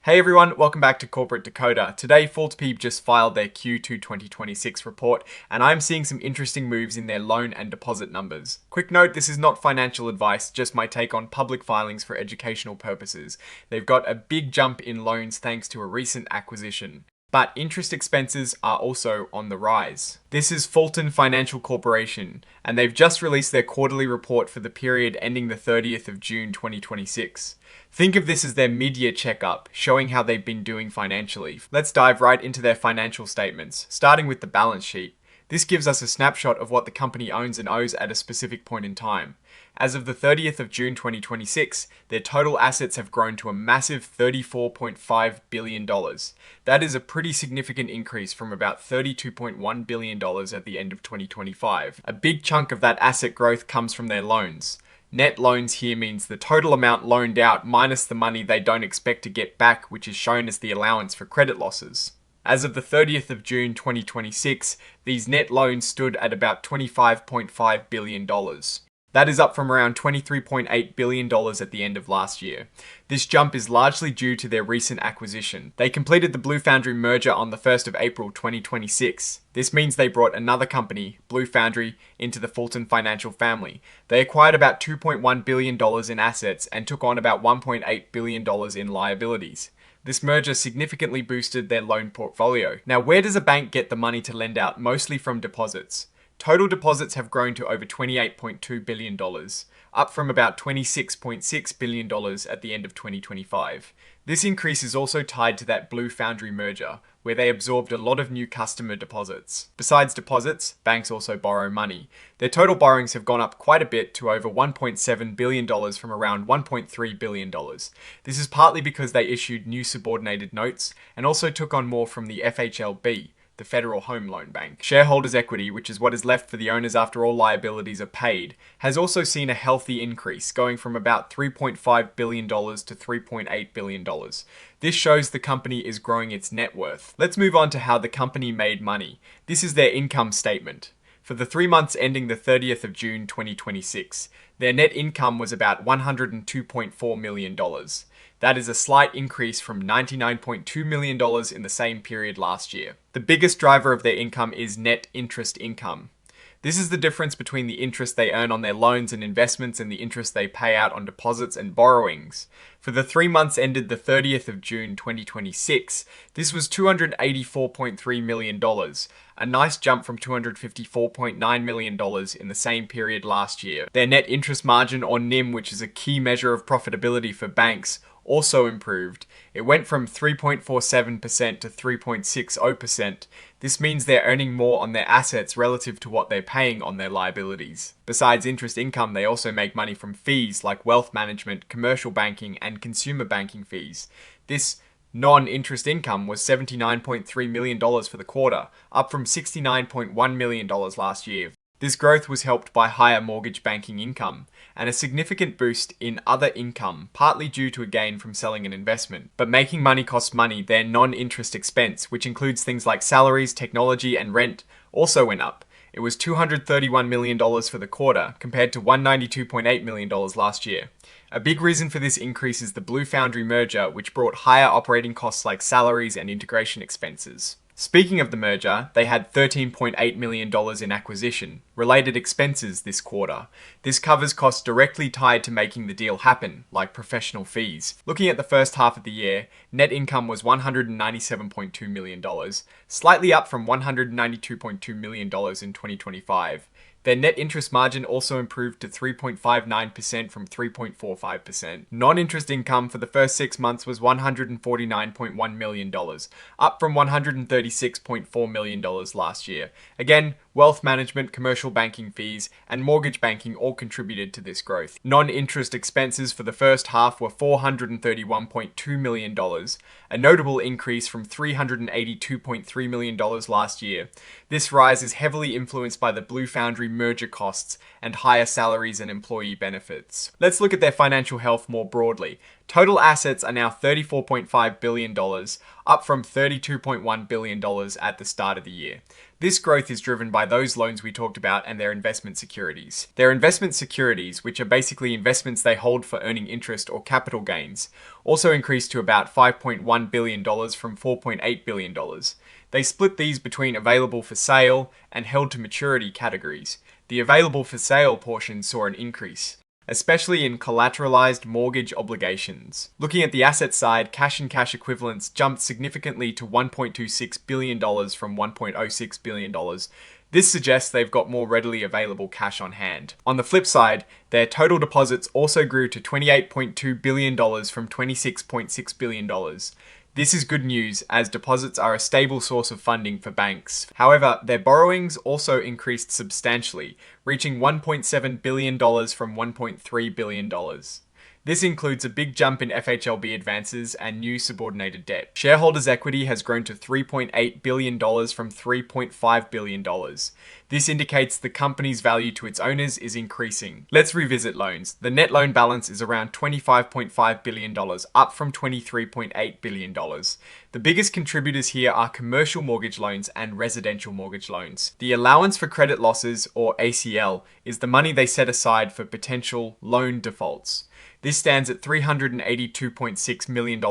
Hey everyone, welcome back to Corporate Decoder. Today, FULTP just filed their Q2 2026 report, and I'm seeing some interesting moves in their loan and deposit numbers. Quick note, this is not financial advice, just my take on public filings for educational purposes. They've got a big jump in loans thanks to a recent acquisition. But interest expenses are also on the rise. This is Fulton Financial Corporation, and they've just released their quarterly report for the period ending the 30th of June 2026. Think of this as their mid-year checkup, showing how they've been doing financially. Let's dive right into their financial statements, starting with the balance sheet. This gives us a snapshot of what the company owns and owes at a specific point in time. As of the 30th of June 2026, their total assets have grown to a massive $34.5 billion. That is a pretty significant increase from about $32.1 billion at the end of 2025. A big chunk of that asset growth comes from their loans. Net loans here means the total amount loaned out minus the money they don't expect to get back, which is shown as the allowance for credit losses. As of the 30th of June 2026, these net loans stood at about $25.5 billion. That is up from around $23.8 billion at the end of last year. This jump is largely due to their recent acquisition. They completed the Blue Foundry merger on the 1st of April 2026. This means they brought another company, Blue Foundry, into the Fulton financial family. They acquired about $2.1 billion in assets and took on about $1.8 billion in liabilities. This merger significantly boosted their loan portfolio. Now, where does a bank get the money to lend out? Mostly from deposits. Total deposits have grown to over $28.2 billion, up from about $26.6 billion at the end of 2025. This increase is also tied to that Blue Foundry merger, where they absorbed a lot of new customer deposits. Besides deposits, banks also borrow money. Their total borrowings have gone up quite a bit to over $1.7 billion from around $1.3 billion. This is partly because they issued new subordinated notes and also took on more from the FHLB, the Federal Home Loan Bank. Shareholders' equity, which is what is left for the owners after all liabilities are paid, has also seen a healthy increase, going from about $3.5 billion to $3.8 billion. This shows the company is growing its net worth. Let's move on to how the company made money. This is their income statement. For the 3 months ending the 30th of June 2026, their net income was about $102.4 million. That is a slight increase from $99.2 million in the same period last year. The biggest driver of their income is net interest income. This is the difference between the interest they earn on their loans and investments and the interest they pay out on deposits and borrowings. For the 3 months ended the 30th of June 2026, this was $284.3 million, a nice jump from $254.9 million in the same period last year. Their net interest margin, or NIM, which is a key measure of profitability for banks, also improved. It went from 3.47% to 3.60%. This means they're earning more on their assets relative to what they're paying on their liabilities. Besides interest income, they also make money from fees like wealth management, commercial banking, and consumer banking fees. This non-interest income was $79.3 million for the quarter, up from $69.1 million last year. This growth was helped by higher mortgage banking income and a significant boost in other income, partly due to a gain from selling an investment. But making money costs money. Their non-interest expense, which includes things like salaries, technology, and rent, also went up. It was $231 million for the quarter, compared to $192.8 million last year. A big reason for this increase is the Blue Foundry merger, which brought higher operating costs like salaries and integration expenses. Speaking of the merger, they had $13.8 million in acquisition-related expenses this quarter. This covers costs directly tied to making the deal happen, like professional fees. Looking at the first half of the year, net income was $197.2 million, slightly up from $192.2 million in 2025. Their net interest margin also improved to 3.59% from 3.45%. Non-interest income for the first 6 months was $149.1 million, up from $136.4 million last year. Again, wealth management, commercial banking fees, and mortgage banking all contributed to this growth. Non-interest expenses for the first half were $431.2 million, a notable increase from $382.3 million last year. This rise is heavily influenced by the Blue Foundry merger costs and higher salaries and employee benefits. Let's look at their financial health more broadly. Total assets are now $34.5 billion, up from $32.1 billion at the start of the year. This growth is driven by those loans we talked about and their investment securities. Their investment securities, which are basically investments they hold for earning interest or capital gains, also increased to about $5.1 billion from $4.8 billion. They split these between available for sale and held to maturity categories. The available for sale portion saw an increase, especially in collateralized mortgage obligations. Looking at the asset side, cash and cash equivalents jumped significantly to $1.26 billion from $1.06 billion. This suggests they've got more readily available cash on hand. On the flip side, their total deposits also grew to $28.2 billion from $26.6 billion. This is good news, as deposits are a stable source of funding for banks. However, their borrowings also increased substantially, reaching $1.7 billion from $1.3 billion. This includes a big jump in FHLB advances and new subordinated debt. Shareholders' equity has grown to $3.8 billion from $3.5 billion. This indicates the company's value to its owners is increasing. Let's revisit loans. The net loan balance is around $25.5 billion, up from $23.8 billion. The biggest contributors here are commercial mortgage loans and residential mortgage loans. The allowance for credit losses, or ACL, is the money they set aside for potential loan defaults. This stands at $382.6 million,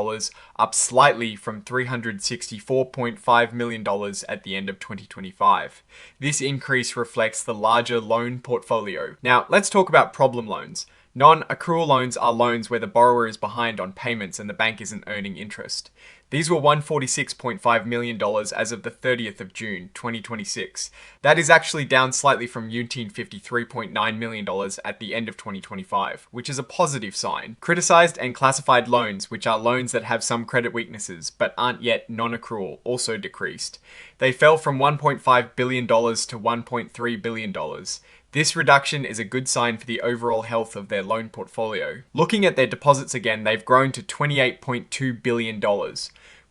up slightly from $364.5 million at the end of 2025. This increase reflects the larger loan portfolio. Now, let's talk about problem loans. Non-accrual loans are loans where the borrower is behind on payments and the bank isn't earning interest. These were $146.5 million as of the 30th of June, 2026. That is actually down slightly from $53.9 million at the end of 2025, which is a positive sign. Criticized and classified loans, which are loans that have some credit weaknesses but aren't yet non-accrual, also decreased. They fell from $1.5 billion to $1.3 billion. This reduction is a good sign for the overall health of their loan portfolio. Looking at their deposits again, they've grown to $28.2 billion.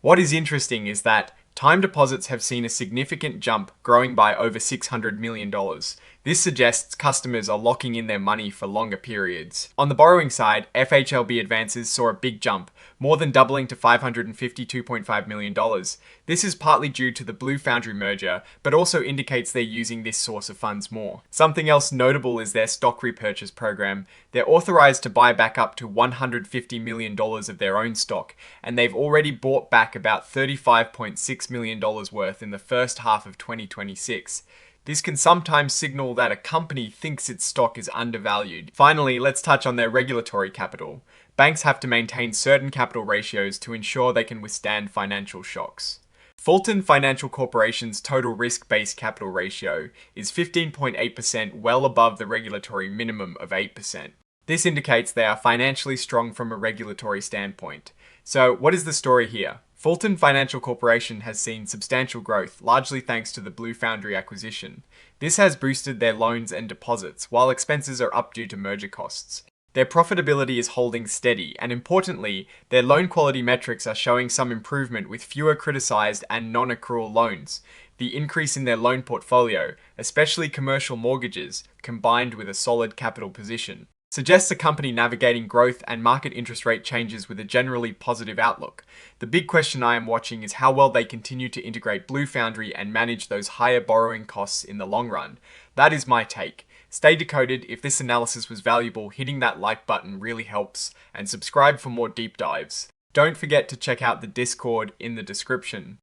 What is interesting is that time deposits have seen a significant jump, growing by over $600 million. This suggests customers are locking in their money for longer periods. On the borrowing side, FHLB advances saw a big jump, more than doubling to $552.5 million. This is partly due to the Blue Foundry merger, but also indicates they're using this source of funds more. Something else notable is their stock repurchase program. They're authorized to buy back up to $150 million of their own stock, and they've already bought back about $35.6 million worth in the first half of 2026. This can sometimes signal that a company thinks its stock is undervalued. Finally, let's touch on their regulatory capital. Banks have to maintain certain capital ratios to ensure they can withstand financial shocks. Fulton Financial Corporation's total risk-based capital ratio is 15.8%, well above the regulatory minimum of 8%. This indicates they are financially strong from a regulatory standpoint. So, what is the story here? Fulton Financial Corporation has seen substantial growth, largely thanks to the Blue Foundry acquisition. This has boosted their loans and deposits, while expenses are up due to merger costs. Their profitability is holding steady, and importantly, their loan quality metrics are showing some improvement with fewer criticized and non-accrual loans. The increase in their loan portfolio, especially commercial mortgages, combined with a solid capital position, suggests a company navigating growth and market interest rate changes with a generally positive outlook. The big question I am watching is how well they continue to integrate Blue Foundry and manage those higher borrowing costs in the long run. That is my take. Stay decoded. If this analysis was valuable, hitting that like button really helps, and subscribe for more deep dives. Don't forget to check out the Discord in the description.